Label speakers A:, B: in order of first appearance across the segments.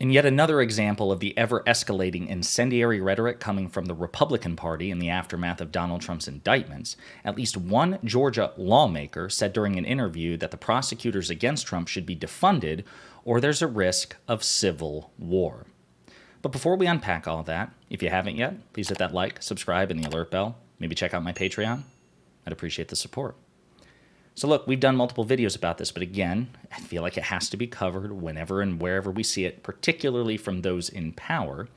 A: In yet another example of the ever-escalating incendiary rhetoric coming from the Republican Party in the aftermath of Donald Trump's indictments, at least one Georgia lawmaker said during an interview that the prosecutors against Trump should be defunded or there's a risk of civil war. But before we unpack all that, if you haven't yet, please hit that like, subscribe, and the alert bell. Maybe check out my Patreon. I'd appreciate the support. So look, we've done multiple videos about this, but again, I feel like it has to be covered whenever and wherever we see it, particularly from those in power,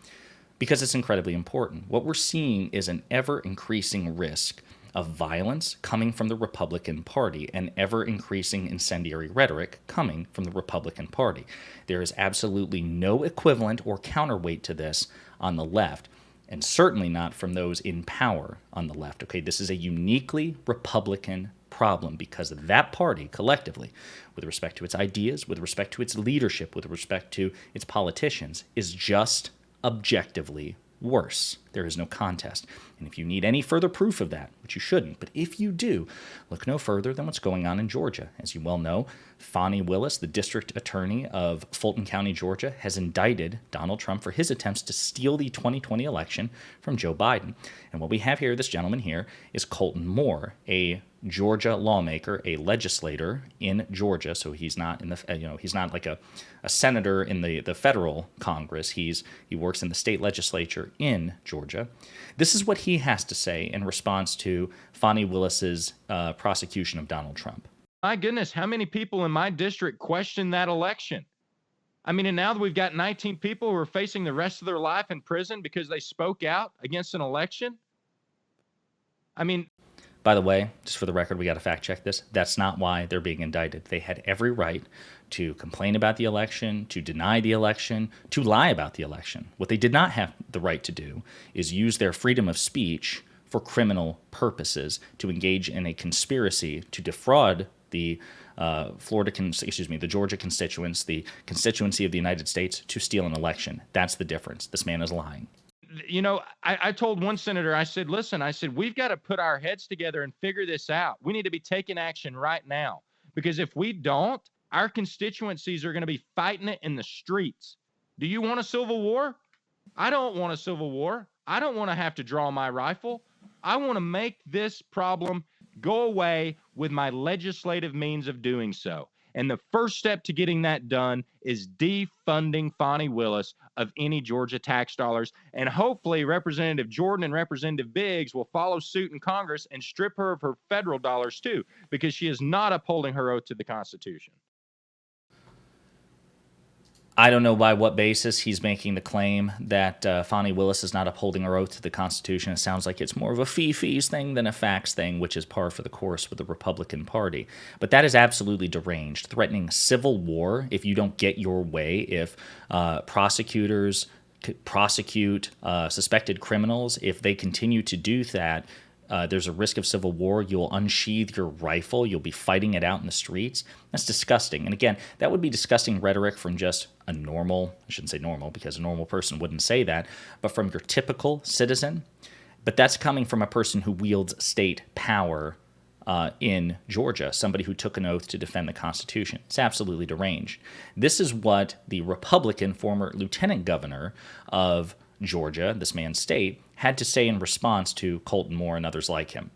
A: because it's incredibly important. What we're seeing is an ever-increasing risk of violence coming from the Republican Party and ever-increasing incendiary rhetoric coming from the Republican Party. There is absolutely no equivalent or counterweight to this on the left, and certainly not from those in power on the left. Okay, this is a uniquely Republican problem because that party collectively, with respect to its ideas, with respect to its leadership, with respect to its politicians, is just objectively worse. There is no contest. And if you need any further proof of that, which you shouldn't, but if you do, look no further than what's going on in Georgia. As you well know, Fani Willis, the district attorney of Fulton County, Georgia, has indicted Donald Trump for his attempts to steal the 2020 election from Joe Biden. And what we have here, this gentleman here, is Colton Moore, a Georgia lawmaker, a legislator in Georgia. So he's not in the, he's not like a senator in the federal Congress. He works in the state legislature in Georgia. This is what he has to say in response to Fani Willis's prosecution of Donald Trump.
B: My goodness, how many people in my district questioned that election? I mean, and now that we've got 19 people who are facing the rest of their life in prison because they spoke out against an election. I mean,
A: by the way, just for the record, we got to fact check this. That's not why they're being indicted. They had every right to complain about the election, to deny the election, to lie about the election. What they did not have the right to do is use their freedom of speech for criminal purposes, to engage in a conspiracy to defraud the the Georgia constituents, the constituency of the United States, to steal an election. That's the difference. This man is lying.
B: You know, I told one senator, I said, listen, I said, we've got to put our heads together and figure this out. We need to be taking action right now, because if we don't, our constituencies are going to be fighting it in the streets. Do you want a civil war? I don't want a civil war. I don't want to have to draw my rifle. I want to make this problem go away with my legislative means of doing so. And the first step to getting that done is defunding Fani Willis of any Georgia tax dollars. And hopefully Representative Jordan and Representative Biggs will follow suit in Congress and strip her of her federal dollars too, because she is not upholding her oath to the Constitution.
A: I don't know by what basis he's making the claim that Fani Willis is not upholding her oath to the Constitution. It sounds like it's more of a fee-fees thing than a facts thing, which is par for the course with the Republican Party. But that is absolutely deranged, threatening civil war if you don't get your way, if prosecutors prosecute suspected criminals, if they continue to do that. There's a risk of civil war. You'll unsheath your rifle. You'll be fighting it out in the streets. That's disgusting. And again, that would be disgusting rhetoric from just a normal, I shouldn't say normal because a normal person wouldn't say that, but from your typical citizen. But that's coming from a person who wields state power in Georgia, somebody who took an oath to defend the Constitution. It's absolutely deranged. This is what the Republican former lieutenant governor of Georgia, this man's state, had to say in response to Colton Moore and others like him.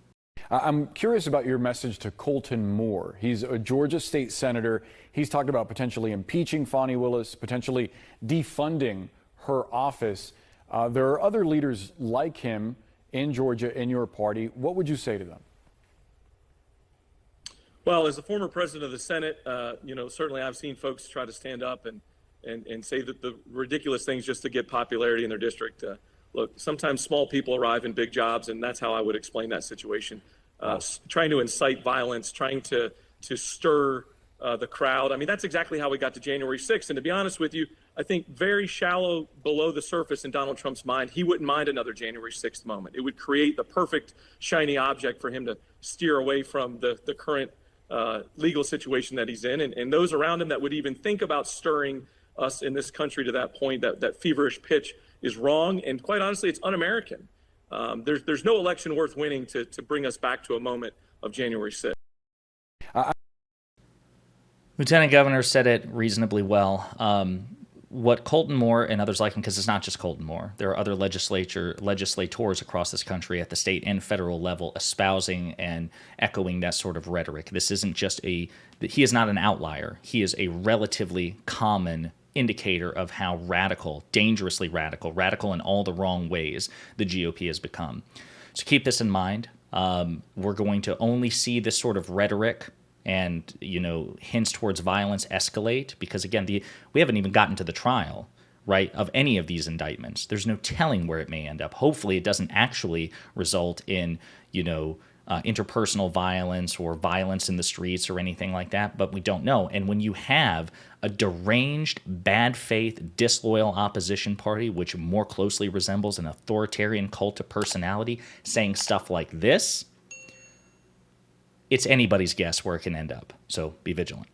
C: I'm curious about your message to Colton Moore. He's a Georgia state senator. He's talked about potentially impeaching Fani Willis, potentially defunding her office. There are other leaders like him in Georgia in your party. What would you say to them?
D: Well, as the former president of the Senate, certainly I've seen folks try to stand up and say that the ridiculous things just to get popularity in their district. Look, sometimes small people arrive in big jobs, and that's how I would explain that situation. Trying to incite violence, trying to stir the crowd. I mean, that's exactly how we got to January 6th. And to be honest with you, I think very shallow below the surface in Donald Trump's mind, he wouldn't mind another January 6th moment. It would create the perfect shiny object for him to steer away from the current legal situation that he's in. And those around him that would even think about stirring us in this country to that point, that feverish pitch, is wrong. And quite honestly, it's un-American. There's no election worth winning to bring us back to a moment of January 6th.
A: Lieutenant Governor said it reasonably well. what Colton Moore and others like him, because it's not just Colton Moore, there are other legislators across this country at the state and federal level espousing and echoing that sort of rhetoric. This isn't just he is not an outlier. He is a relatively common indicator of how radical, dangerously radical in all the wrong ways the GOP has become. So keep this in mind. We're going to only see this sort of rhetoric and, hints towards violence escalate because, again, we haven't even gotten to the trial, right, of any of these indictments. There's no telling where it may end up. Hopefully it doesn't actually result in, interpersonal violence or violence in the streets or anything like that, but we don't know. And when you have a deranged, bad faith, disloyal opposition party, which more closely resembles an authoritarian cult of personality, saying stuff like this, it's anybody's guess where it can end up. So be vigilant.